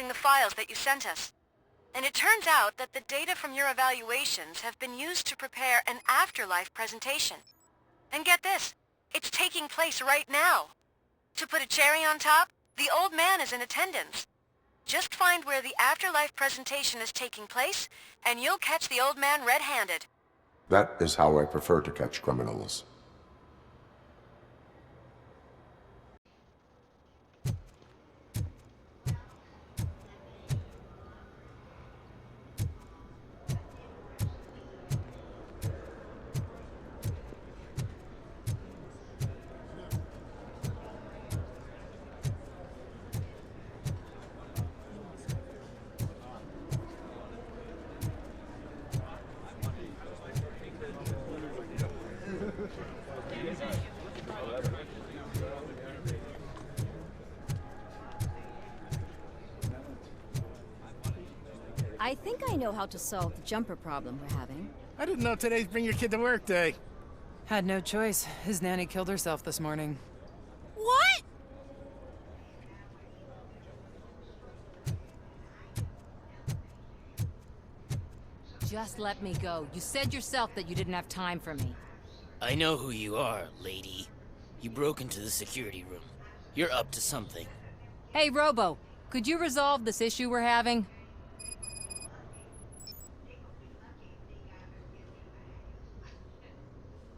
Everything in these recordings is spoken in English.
using the files that you sent us. And it turns out that the data from your evaluations have been used to prepare an afterlife presentation. And get this, it's taking place right now. To put a cherry on top, the old man is in attendance. Just find where the afterlife presentation is taking place, and you'll catch the old man red-handed. That is how I prefer to catch criminals. I think I know how to solve the jumper problem we're having. I didn't know today's Bring Your Kid to Work Day. Had no choice. His nanny killed herself this morning. What? Just let me go. You said yourself that you didn't have time for me. I know who you are, lady. You broke into the security room. You're up to something. Hey, Robo, could you resolve this issue we're having?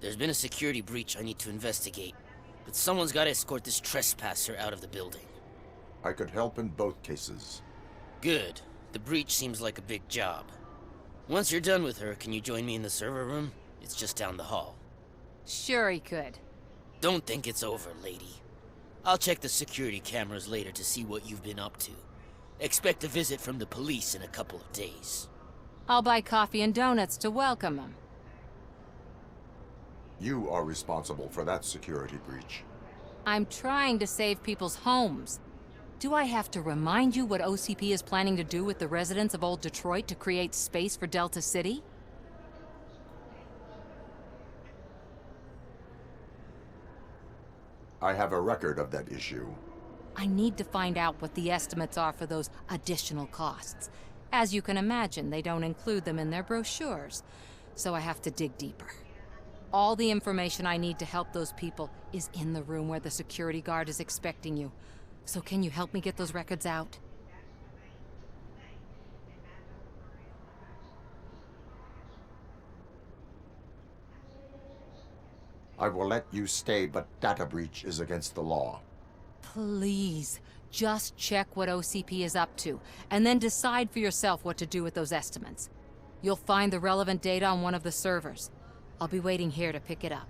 There's been a security breach I need to investigate, but someone's got to escort this trespasser out of the building. I could help in both cases. Good. The breach seems like a big job. Once you're done with her, can you join me in the server room? It's just down the hall. Sure he could. Don't think it's over, lady. I'll check the security cameras later to see what you've been up to. Expect a visit from the police in a couple of days. I'll buy coffee and donuts to welcome him. You are responsible for that security breach. I'm trying to save people's homes. Do I have to remind you what OCP is planning to do with the residents of Old Detroit to create space for Delta City? I have a record of that issue. I need to find out what the estimates are for those additional costs. As you can imagine, they don't include them in their brochures, so I have to dig deeper. All the information I need to help those people is in the room where the security guard is expecting you. So can you help me get those records out? I will let you stay, but data breach is against the law. Please, just check what OCP is up to, and then decide for yourself what to do with those estimates. You'll find the relevant data on one of the servers. I'll be waiting here to pick it up.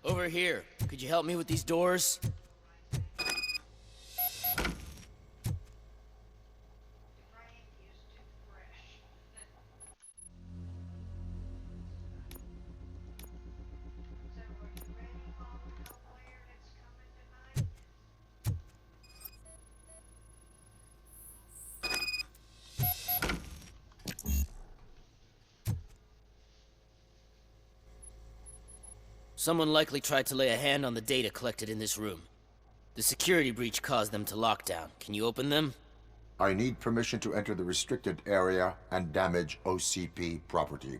Over here. Could you help me with these doors? Someone likely tried to lay a hand on the data collected in this room. The security breach caused them to lock down. Can you open them? I need permission to enter the restricted area and damage OCP property.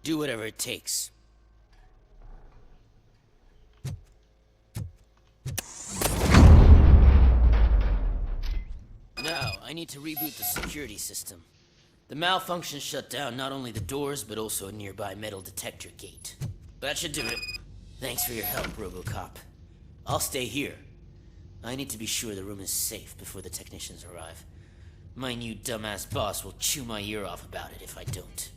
Do whatever it takes. Now, I need to reboot the security system. The malfunction shut down not only the doors, but also a nearby metal detector gate. That should do it. Thanks for your help, Robocop. I'll stay here. I need to be sure the room is safe before the technicians arrive. My new dumbass boss will chew my ear off about it if I don't.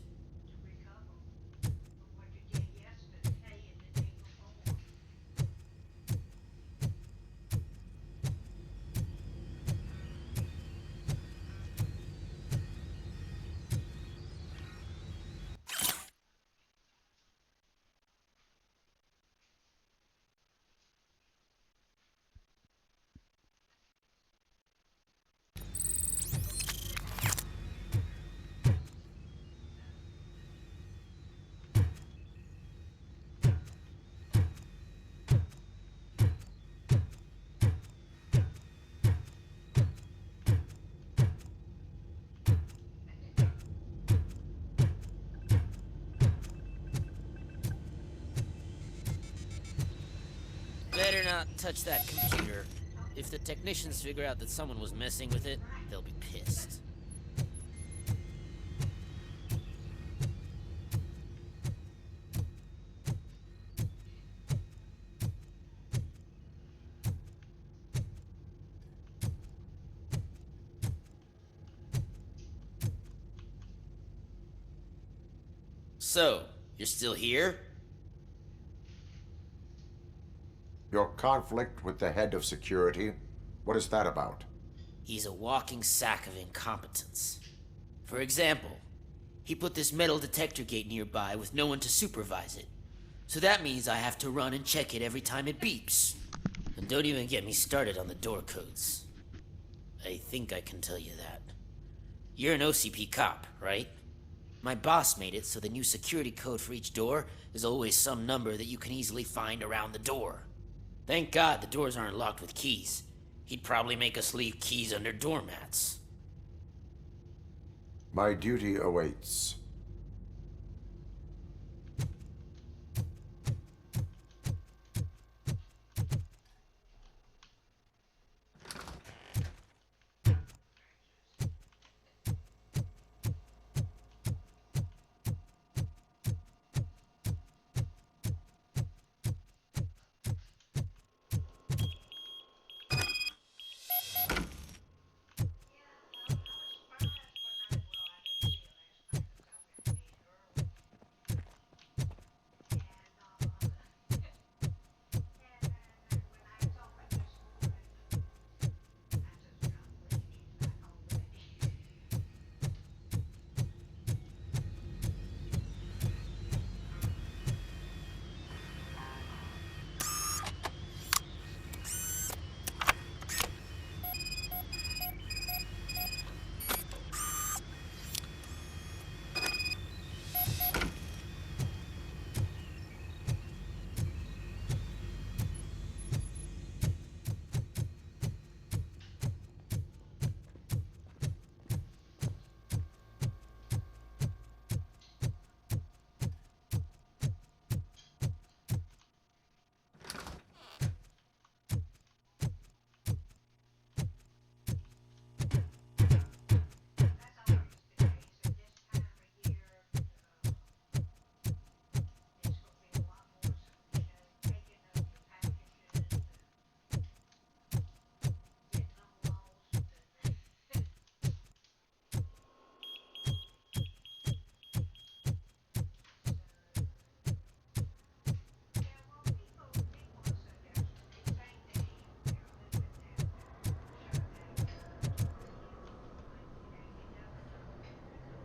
Better not touch that computer. If the technicians figure out that someone was messing with it, they'll be pissed. So, you're still here? Your conflict with the head of security? What is that about? He's a walking sack of incompetence. For example, he put this metal detector gate nearby with no one to supervise it. So that means I have to run and check it every time it beeps. And don't even get me started on the door codes. I think I can tell you that. You're an OCP cop, right? My boss made it so the new security code for each door is always some number that you can easily find around the door. Thank God the doors aren't locked with keys. He'd probably make us leave keys under doormats. My duty awaits.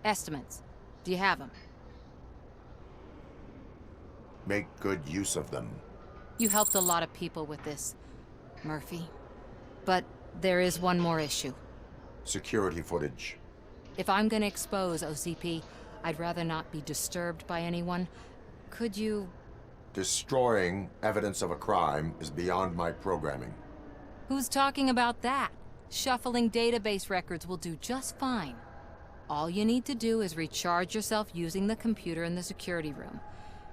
Estimates. Do you have them? Make good use of them. You helped a lot of people with this, Murphy. But there is one more issue. Security footage. If I'm gonna expose OCP, I'd rather not be disturbed by anyone. Could you... Destroying evidence of a crime is beyond my programming. Who's talking about that? Shuffling database records will do just fine. All you need to do is recharge yourself using the computer in the security room.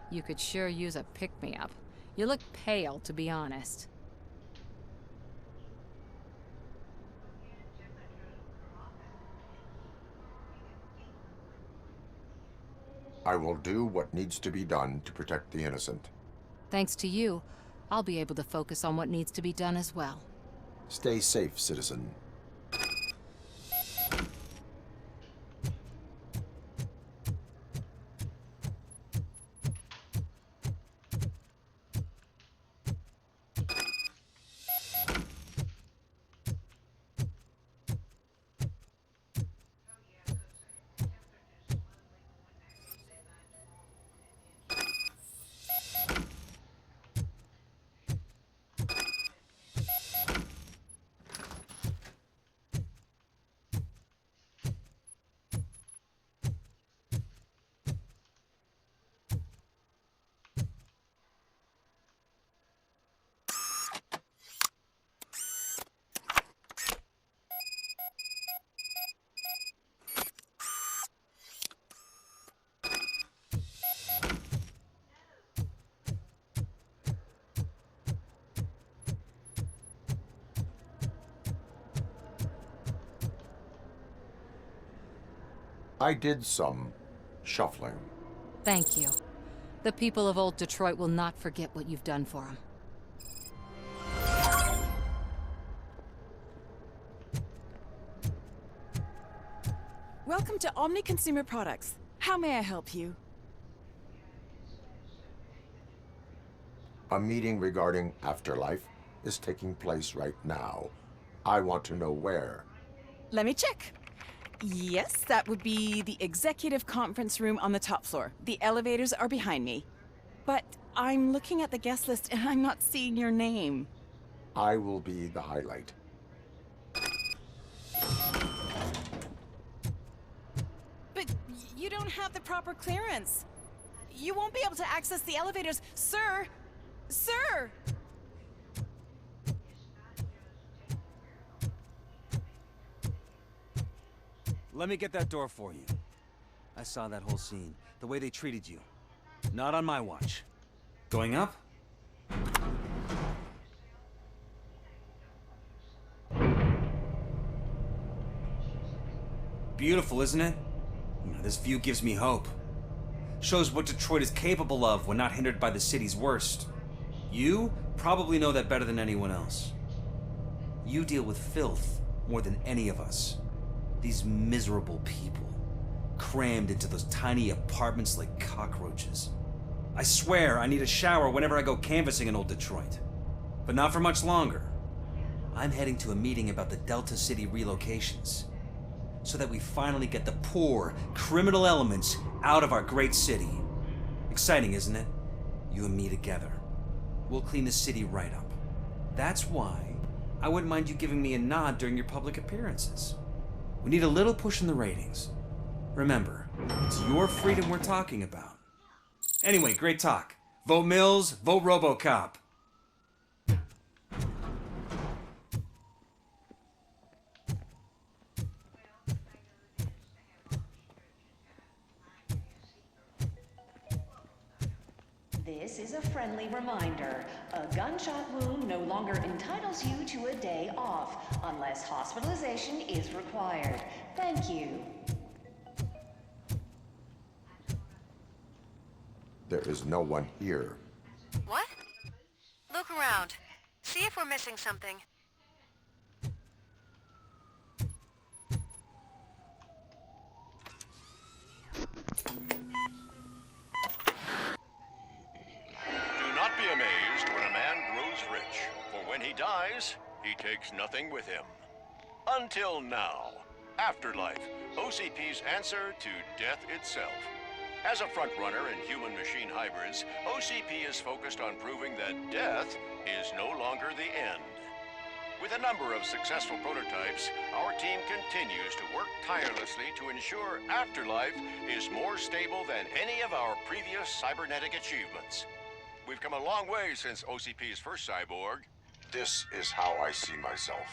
You could sure use a pick-me-up. You look pale, to be honest. I will do what needs to be done to protect the innocent. Thanks to you, I'll be able to focus on what needs to be done as well. Stay safe, citizen. I did some shuffling. Thank you. The people of Old Detroit will not forget what you've done for them. Welcome to Omni Consumer Products. How may I help you? A meeting regarding afterlife is taking place right now. I want to know where. Let me check. Yes, that would be the executive conference room on the top floor. The elevators are behind me. But I'm looking at the guest list and I'm not seeing your name. I will be the highlight. But you don't have the proper clearance. You won't be able to access the elevators, sir! Sir! Let me get that door for you. I saw that whole scene. The way they treated you. Not on my watch. Going up? Beautiful, isn't it? This view gives me hope. Shows what Detroit is capable of when not hindered by the city's worst. You probably know that better than anyone else. You deal with filth more than any of us. These miserable people, crammed into those tiny apartments like cockroaches. I swear I need a shower whenever I go canvassing in Old Detroit. But not for much longer. I'm heading to a meeting about the Delta City relocations, so that we finally get the poor, criminal elements out of our great city. Exciting, isn't it? You and me together. We'll clean the city right up. That's why I wouldn't mind you giving me a nod during your public appearances. We need a little push in the ratings. Remember, it's your freedom we're talking about. Anyway, great talk. Vote Mills, vote Robocop. This is a friendly reminder. A gunshot wound no longer entitles you to a day off, unless hospitalization is required. Thank you. There is no one here. What? Look around. See if we're missing something. Do not be amazed when a man grows rich, for when he dies, he takes nothing with him. Until now. Afterlife, OCP's answer to death itself. As a frontrunner in human-machine hybrids, OCP is focused on proving that death is no longer the end. With a number of successful prototypes, our team continues to work tirelessly to ensure Afterlife is more stable than any of our previous cybernetic achievements. We've come a long way since OCP's first cyborg. This is how I see myself.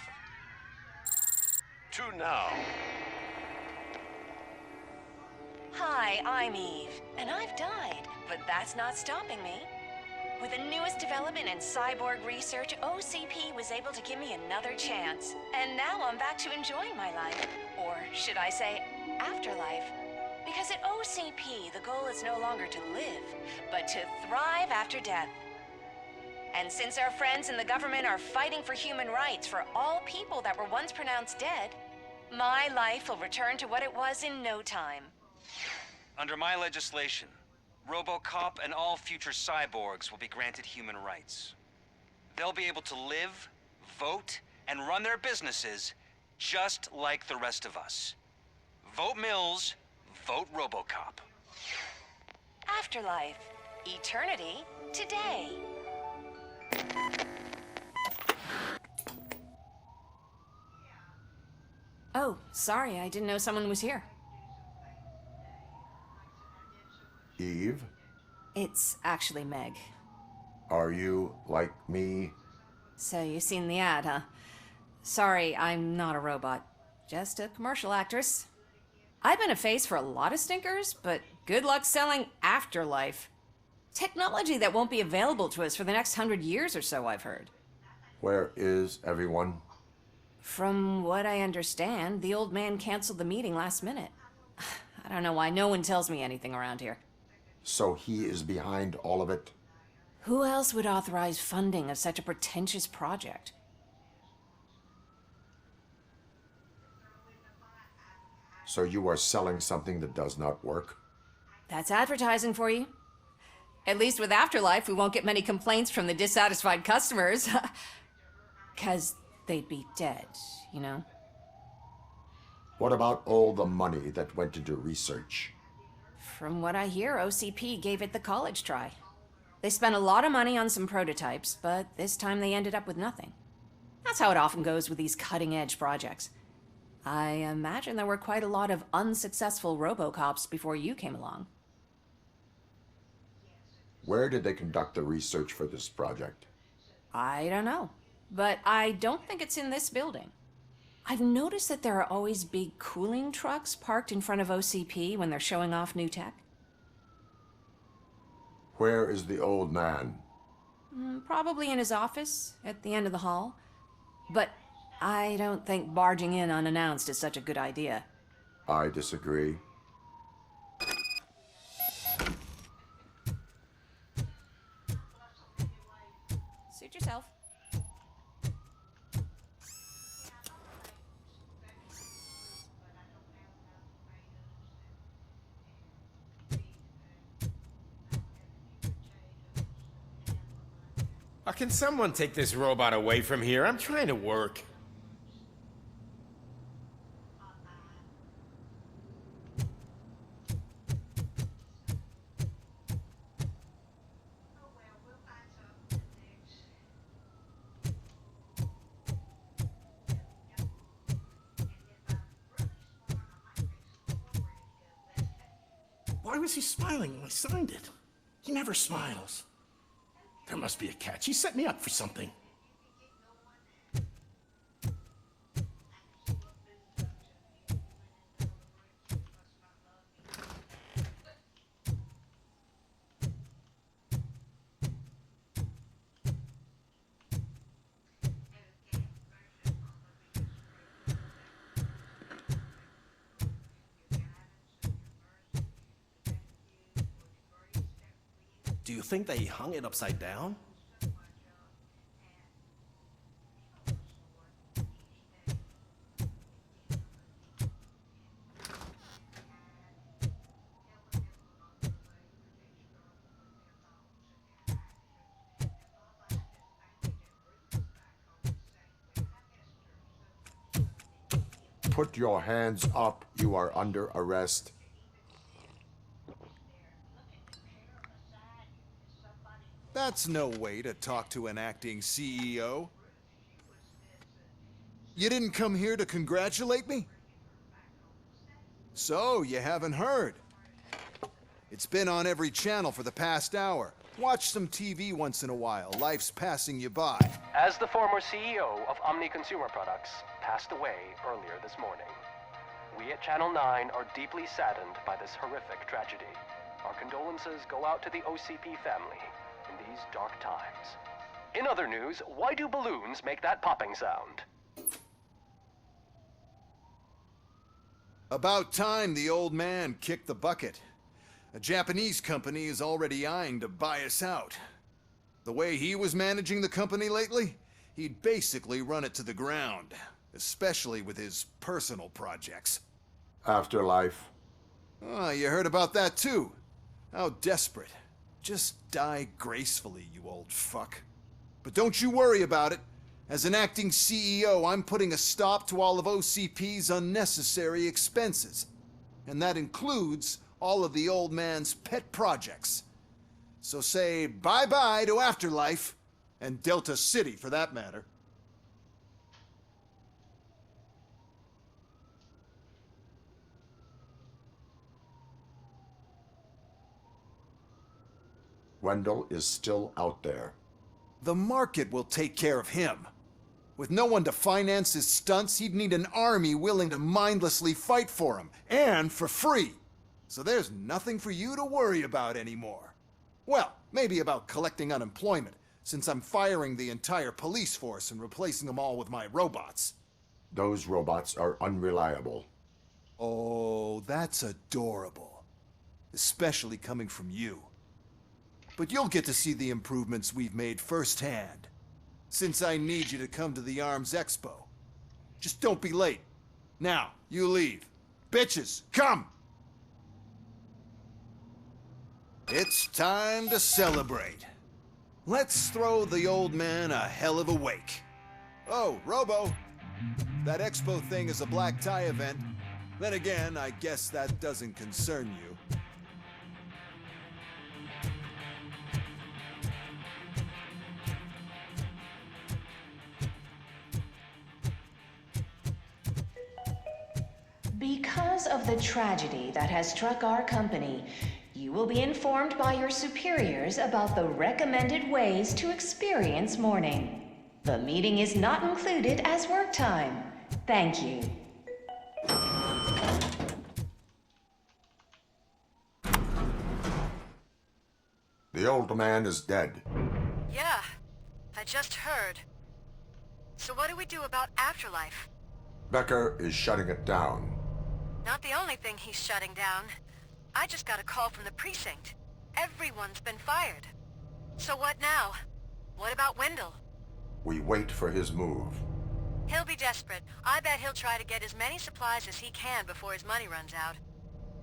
To now. Hi, I'm Eve, and I've died, but that's not stopping me. With the newest development in cyborg research, OCP was able to give me another chance. And now I'm back to enjoying my life. Or should I say, afterlife. Because at OCP, the goal is no longer to live, but to thrive after death. And since our friends in the government are fighting for human rights for all people that were once pronounced dead, my life will return to what it was in no time. Under my legislation, Robocop and all future cyborgs will be granted human rights. They'll be able to live, vote, and run their businesses just like the rest of us. Vote Mills, vote Robocop. Afterlife. Eternity. Today. Oh, sorry, I didn't know someone was here. Eve, It's actually Meg. are you like me? So you've seen the ad, huh? Sorry, I'm not a robot. Just a commercial actress. I've been a face for a lot of stinkers, but good luck selling Afterlife. Technology that won't be available to us for the next 100 years or so, I've heard. Where is everyone? From what I understand, the old man canceled the meeting last minute. I don't know why no one tells me anything around here. So he is behind all of it? Who else would authorize funding of such a pretentious project? So you are selling something that does not work? That's advertising for you. At least with Afterlife, we won't get many complaints from the dissatisfied customers. 'Cause they'd be dead, you know? What about all the money that went into research? From what I hear, OCP gave it the college try. They spent a lot of money on some prototypes, but this time they ended up with nothing. That's how it often goes with these cutting-edge projects. I imagine there were quite a lot of unsuccessful Robocops before you came along. Where did they conduct the research for this project? I don't know, but I don't think it's in this building. I've noticed that there are always big cooling trucks parked in front of OCP when they're showing off new tech. Where is the old man? Probably in his office, at the end of the hall. But I don't think barging in unannounced is such a good idea. I disagree. Suit yourself. Can someone take this robot away from here? I'm trying to work. Why was he smiling when I signed it? He never smiles. There must be a catch. He set me up for something. Do you think they hung it upside down? Put your hands up. You are under arrest. That's no way to talk to an acting CEO. You didn't come here to congratulate me? So, you haven't heard. It's been on every channel for the past hour. Watch some TV once in a while. Life's passing you by. As the former CEO of Omni Consumer Products passed away earlier this morning, we at Channel 9 are deeply saddened by this horrific tragedy. Our condolences go out to the OCP family in these dark times. In other news, why do balloons make that popping sound? About time the old man kicked the bucket. A Japanese company is already eyeing to buy us out. The way he was managing the company lately, he'd basically run it to the ground, especially with his personal projects. Afterlife. Oh, you heard about that too. How desperate. Just die gracefully, you old fuck. But don't you worry about it. As an acting CEO, I'm putting a stop to all of OCP's unnecessary expenses. And that includes all of the old man's pet projects. So say bye-bye to Afterlife, and Delta City for that matter. Wendell is still out there. The market will take care of him. With no one to finance his stunts, he'd need an army willing to mindlessly fight for him, and for free. So there's nothing for you to worry about anymore. Well, maybe about collecting unemployment, since I'm firing the entire police force and replacing them all with my robots. Those robots are unreliable. Oh, that That's adorable. Especially coming from you. But you'll get to see the improvements we've made firsthand. Since I need you to come to the Arms Expo. Just don't be late. Now, you leave. Bitches, come! It's time to celebrate. Let's throw the old man a hell of a wake. Oh, Robo. That expo thing is a black tie event. Then again, I guess that doesn't concern you. Because of the tragedy that has struck our company, you will be informed by your superiors about the recommended ways to experience mourning. The meeting is not included as work time. Thank you. The old man is dead. Yeah, I just heard. So what do we do about afterlife? Becker is shutting it down. Not the only thing he's shutting down. I just got a call from the precinct. Everyone's been fired. So what now? What about Wendell? We wait for his move. He'll be desperate. I bet he'll try to get as many supplies as he can before his money runs out.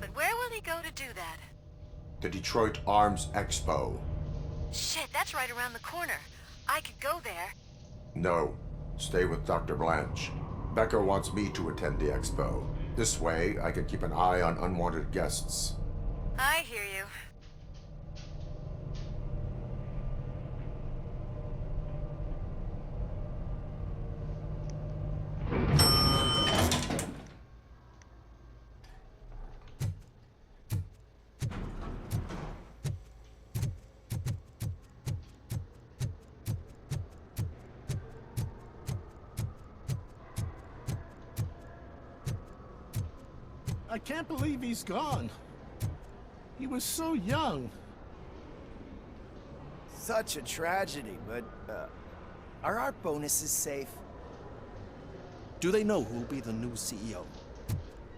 But where will he go to do that? The Detroit Arms Expo. Shit, that's right around the corner. I could go there. No. Stay with Dr. Blanche. Becker wants me to attend the expo. This way, I can keep an eye on unwanted guests. I hear you. I can't believe he's gone. He was so young. Such a tragedy, but, are our bonuses safe? Do they know who'll be the new CEO?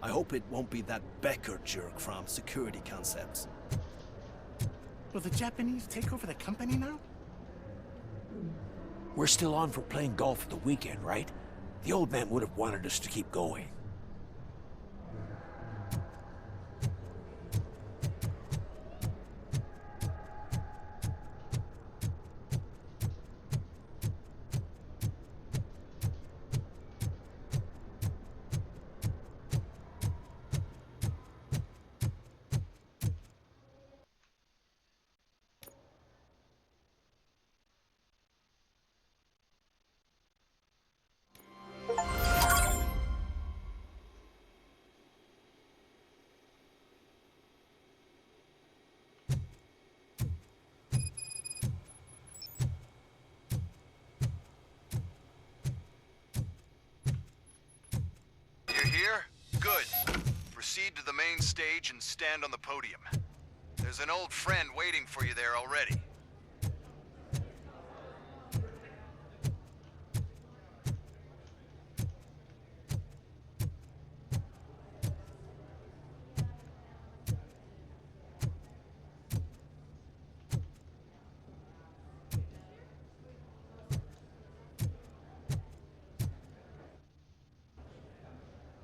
I hope it won't be that Becker jerk from Security Concepts. Will the Japanese take over the company now? We're still on for playing golf at the weekend, right? The old man would have wanted us to keep going. Here? Good. Proceed to the main stage and stand on the podium. There's an old friend waiting for you there already.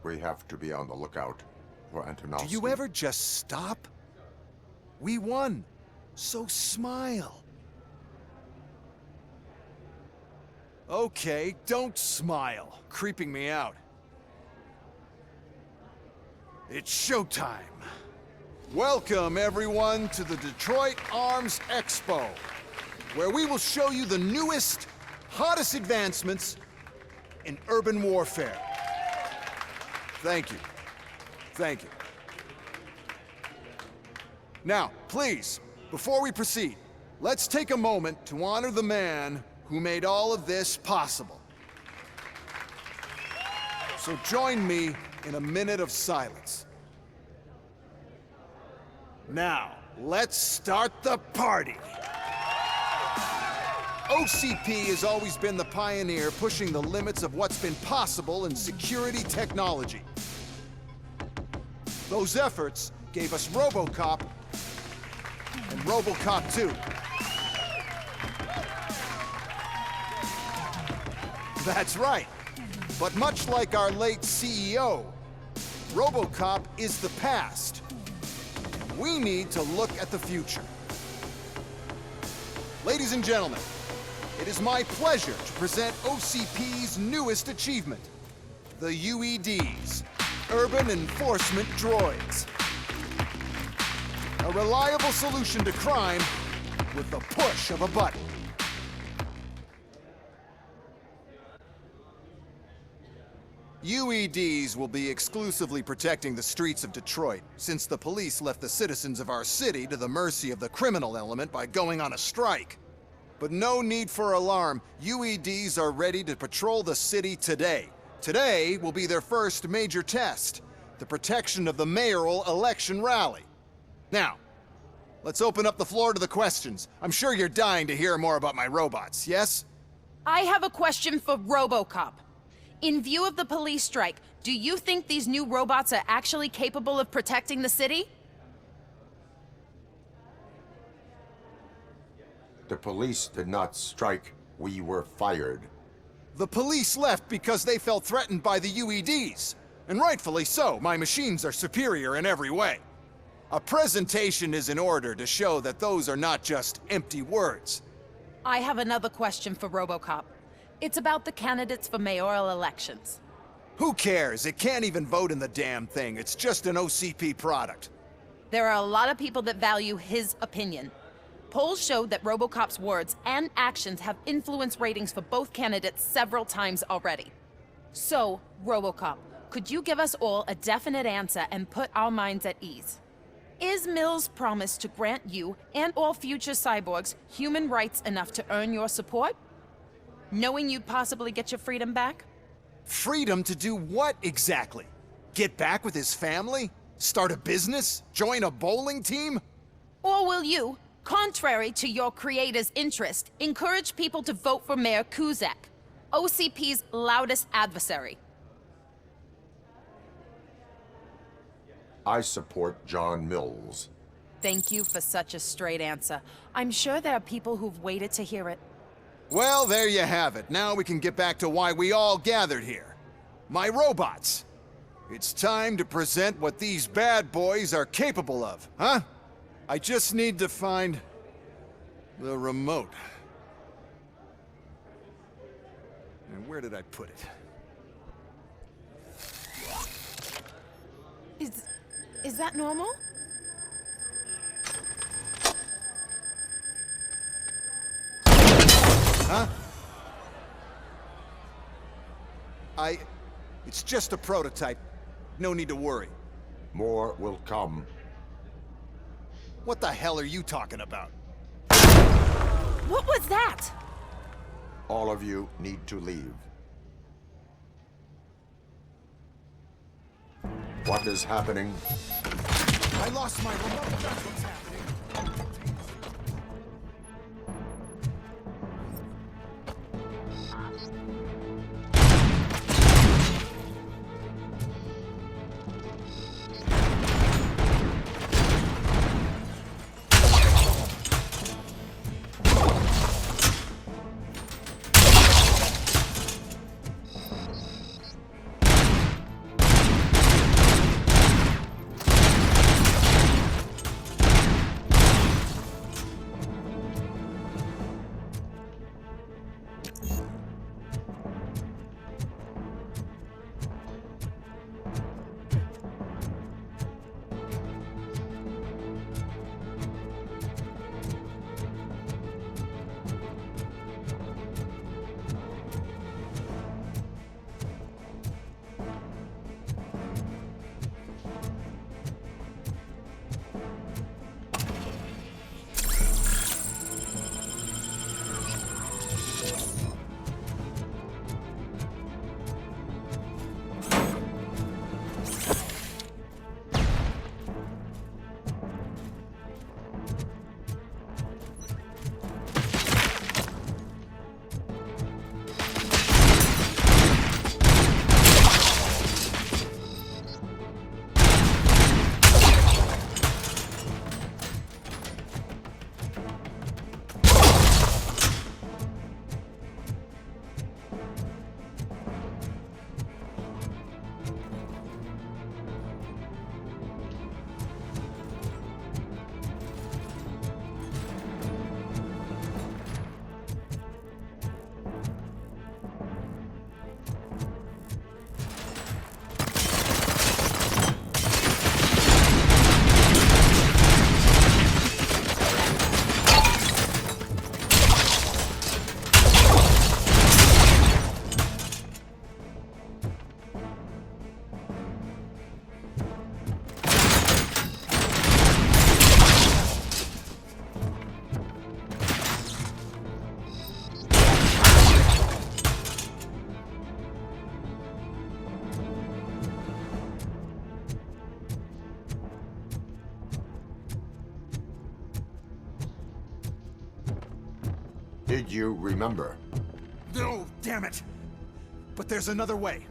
We have to be on the lookout for Antonovsky. Do you ever just stop? We won, so smile. Okay, don't smile. Creeping me out. It's showtime. Welcome, everyone, to the Detroit Arms Expo, where we will show you the newest, hottest advancements in urban warfare. Thank you. Thank you. Now, please, before we proceed, let's take a moment to honor the man who made all of this possible. So join me in a minute of silence. Now, let's start the party. OCP has always been the pioneer pushing the limits of what's been possible in security technology. Those efforts gave us Robocop and Robocop 2. That's right. But much like our late CEO, Robocop is the past. We need to look at the future. Ladies and gentlemen, it is my pleasure to present OCP's newest achievement, the UEDs, Urban Enforcement Droids. A reliable solution to crime with the push of a button. UEDs will be exclusively protecting the streets of Detroit, since the police left the citizens of our city to the mercy of the criminal element by going on a strike. But no need for alarm. UEDs are ready to patrol the city today. Today will be their first major test, the protection of the mayoral election rally. Now, let's open up the floor to the questions. I'm sure you're dying to hear more about my robots, yes? I have a question for Robocop. In view of the police strike, do you think these new robots are actually capable of protecting the city? The police did not strike. We were fired. The police left because they felt threatened by the UEDs. And rightfully so. My machines are superior in every way. A presentation is in order to show that those are not just empty words. I have another question for Robocop. It's about the candidates for mayoral elections. Who cares? It can't even vote in the damn thing. It's just an OCP product. There are a lot of people that value his opinion. Polls show that Robocop's words and actions have influenced ratings for both candidates several times already. So, Robocop, could you give us all a definite answer and put our minds at ease? Is Mills' promise to grant you and all future cyborgs human rights enough to earn your support? Knowing you'd possibly get your freedom back? Freedom to do what exactly? Get back with his family? Start a business? Join a bowling team? Or will you, contrary to your creator's interest, encourage people to vote for Mayor Kuzak, OCP's loudest adversary? I support John Mills. Thank you for such a straight answer. I'm sure there are people who've waited to hear it. Well, there you have it. Now we can get back to why we all gathered here. My robots. It's time to present what these bad boys are capable of, huh? I just need to find the remote. And where did I put it? Is that normal? Huh? It's just a prototype. No need to worry. More will come. What the hell are you talking about? What was that? All of you need to leave. What is happening? I lost my remote. That's what's happening. Did you remember? No, damn it! But there's another way.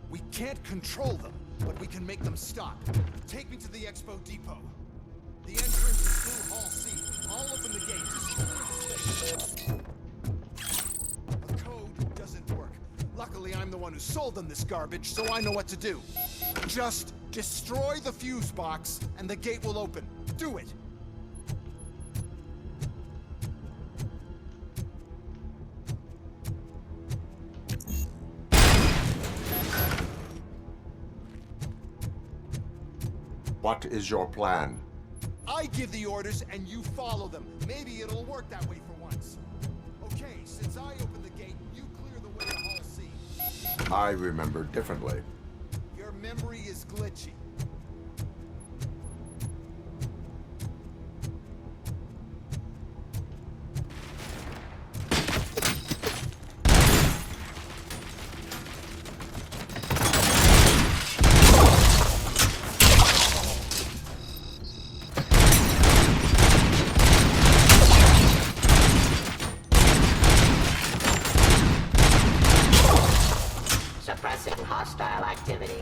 We can't control them, but we can make them stop. Take me to the Expo Depot. The entrance is through Hall C. I'll open the gate. Just clear the space. The code doesn't work. Luckily, I'm the one who sold them this garbage, so I know what to do. Just destroy the fuse box, and the gate will open. Do it! What is your plan? I give the orders and you follow them. Maybe it'll work that way for once. Okay, since I opened the gate, you clear the way to Hall C. I remember differently. Your memory is glitchy. Suppressing hostile activity.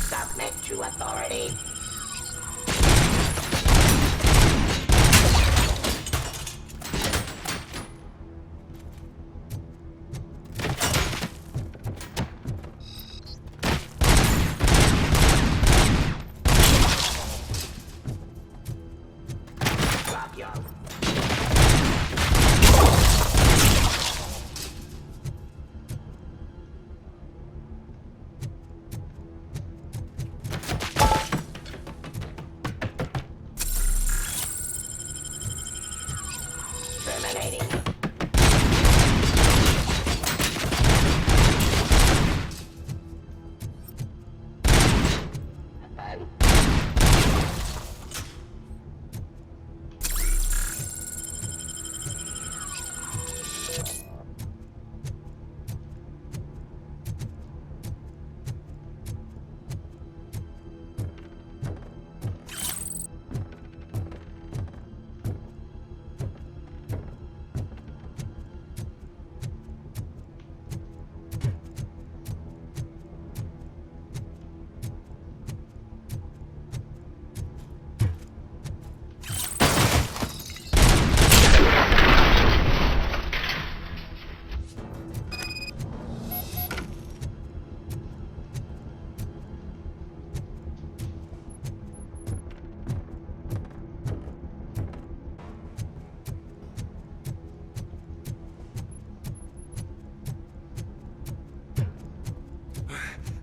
Submit to authority. Drop your terminating.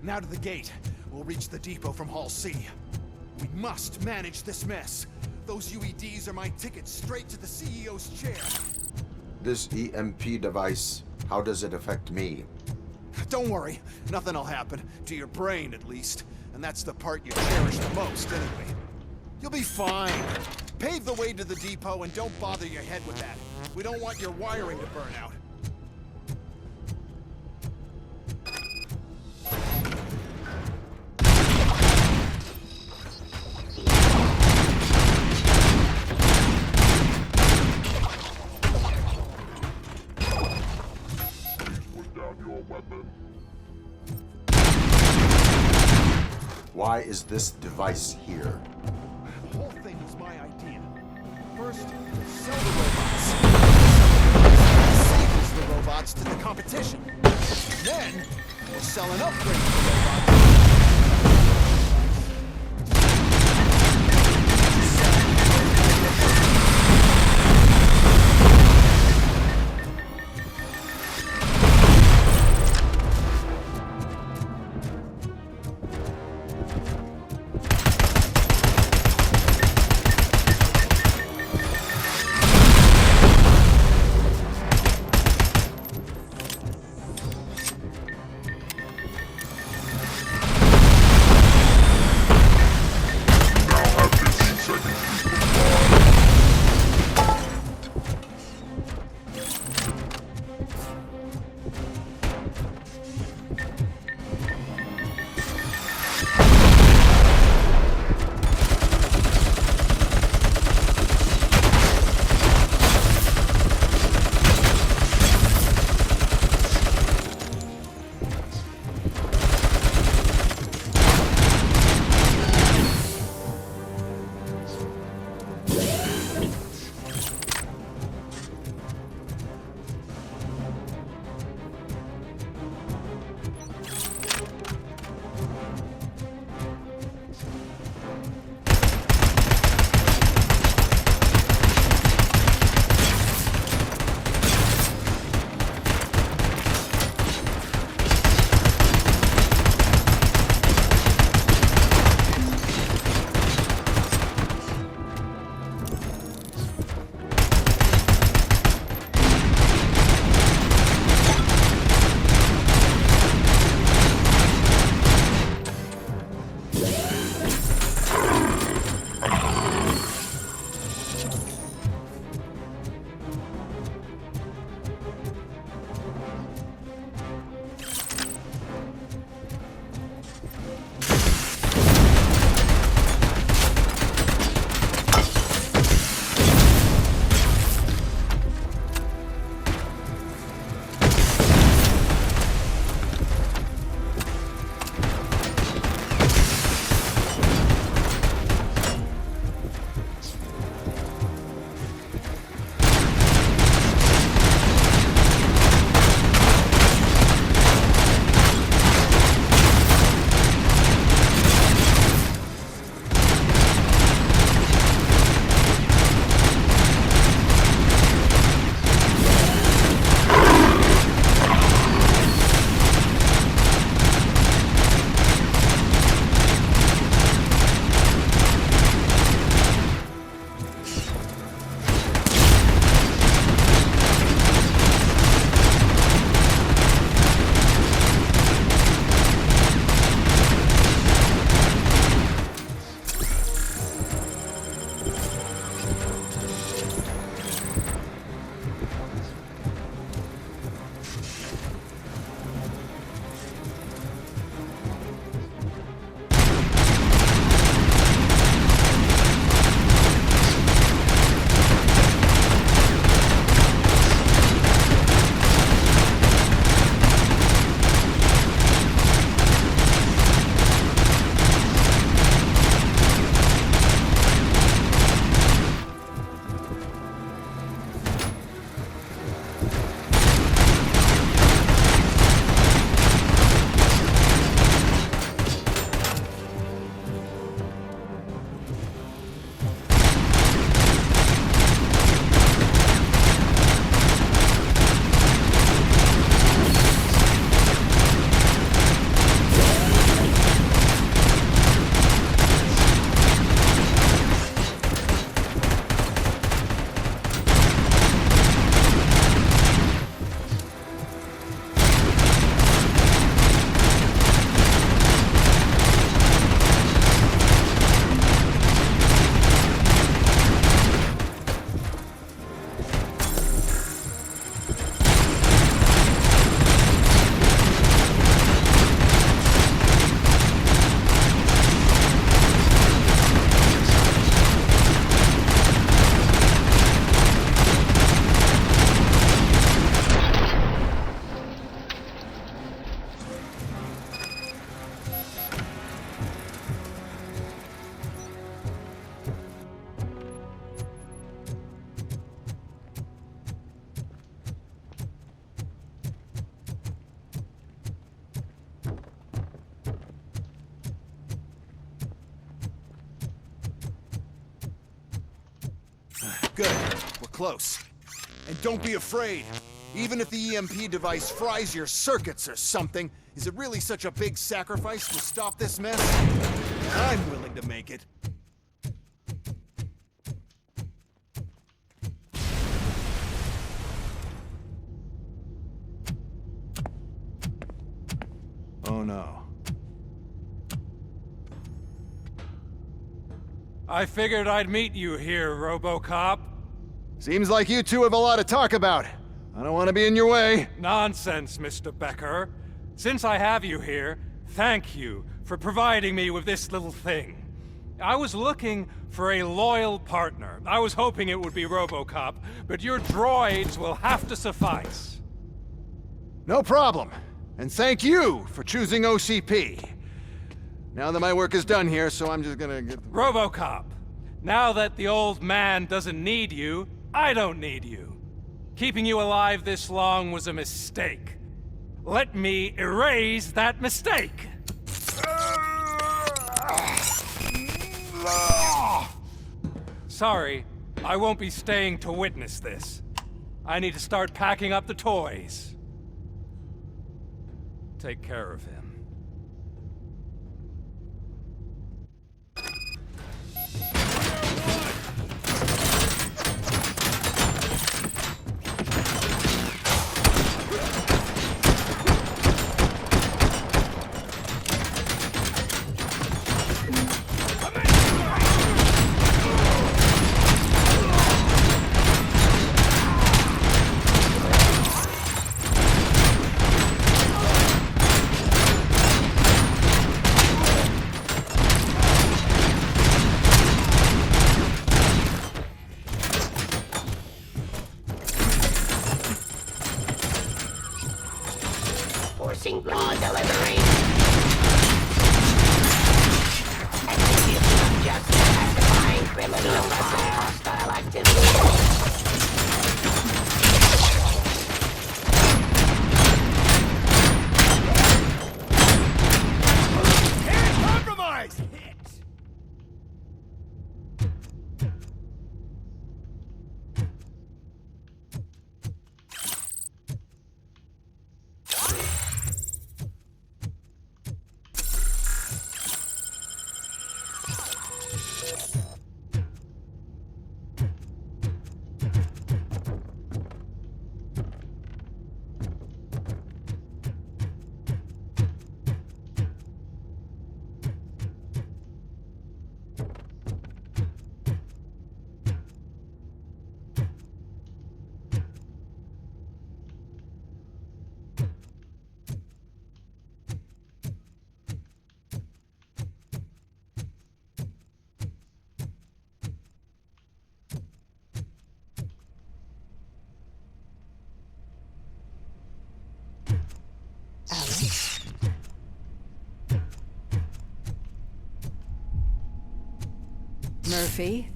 Now to the gate. We'll reach the depot from Hall C. We must manage this mess. Those UEDs are my ticket straight to the CEO's chair. This EMP device, how does it affect me? Don't worry, nothing'll happen. To your brain, at least. And that's the part you cherish the most, anyway. You'll be fine. Pave the way to the depot and don't bother your head with that. We don't want your wiring to burn out. Why is this device here? The whole thing was my idea. First, sell the robots. Sell the robots to the competition. Then, we'll sell an upgrade to the robots. Good. We're close. And don't be afraid. Even if the EMP device fries your circuits or something, is it really such a big sacrifice to stop this mess? I'm willing to make it. Oh no. I figured I'd meet you here, Robocop. Seems like you two have a lot to talk about. I don't want to be in your way. Nonsense, Mr. Becker. Since I have you here, thank you for providing me with this little thing. I was looking for a loyal partner. I was hoping it would be Robocop, but your droids will have to suffice. No problem. And thank you for choosing OCP. Now that my work is done here, so I'm just gonna get... Robocop, now that the old man doesn't need you, I don't need you. Keeping you alive this long was a mistake. Let me erase that mistake! Sorry, I won't be staying to witness this. I need to start packing up the toys. Take care of him. Forcing raw delivery. Execution of justice as defined criminal suppressing hostile activity. Murphy?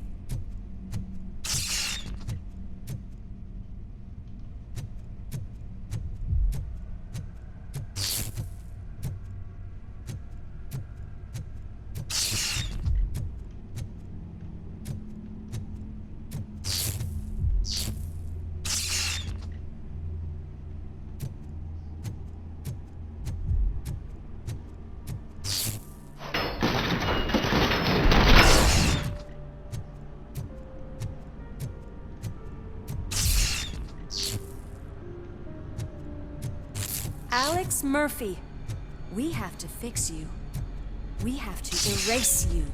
Alex Murphy, we have to fix you. We have to erase you.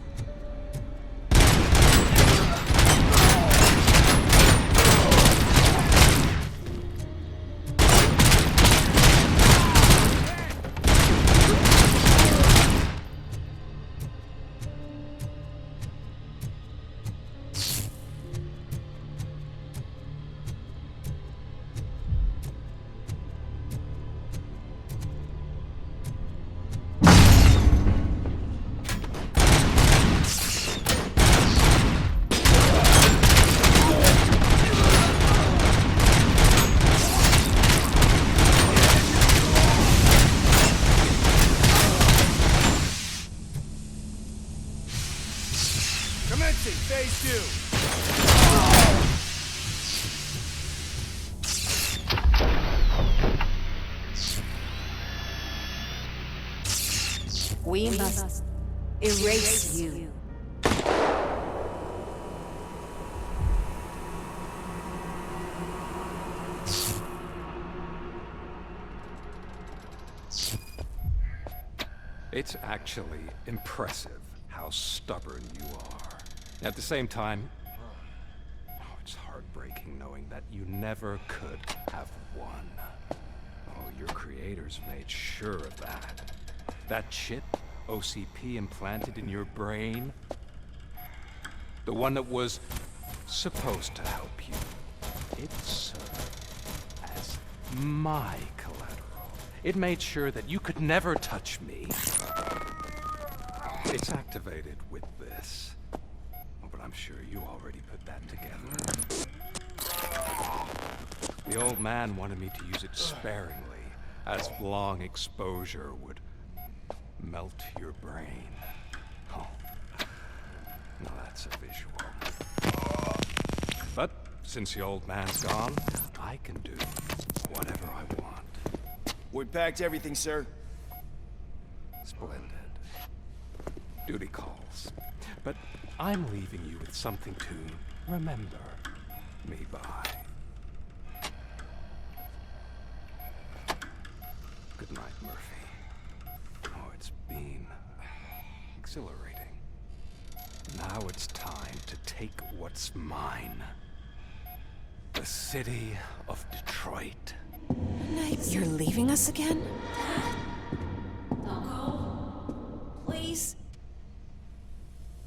We must erase you. It's actually impressive how stubborn you are. At the same time, it's heartbreaking knowing that you never could have won. Oh, your creators made sure of that. That chip OCP implanted in your brain, the one that was supposed to help you, it served as my collateral. It made sure that you could never touch me. It's activated with this. Oh, but I'm sure you already put that together. The old man wanted me to use it sparingly, as long exposure would melt your brain. Oh, now that's a visual. But since the old man's gone, I can do whatever I want. We packed everything, sir. Splendid. Duty calls. But I'm leaving you with something to remember me by. Good night, Murphy. Oh, it's been exhilarating. Now it's time to take what's mine. The city of Detroit. You're leaving us again? Don't go. Please.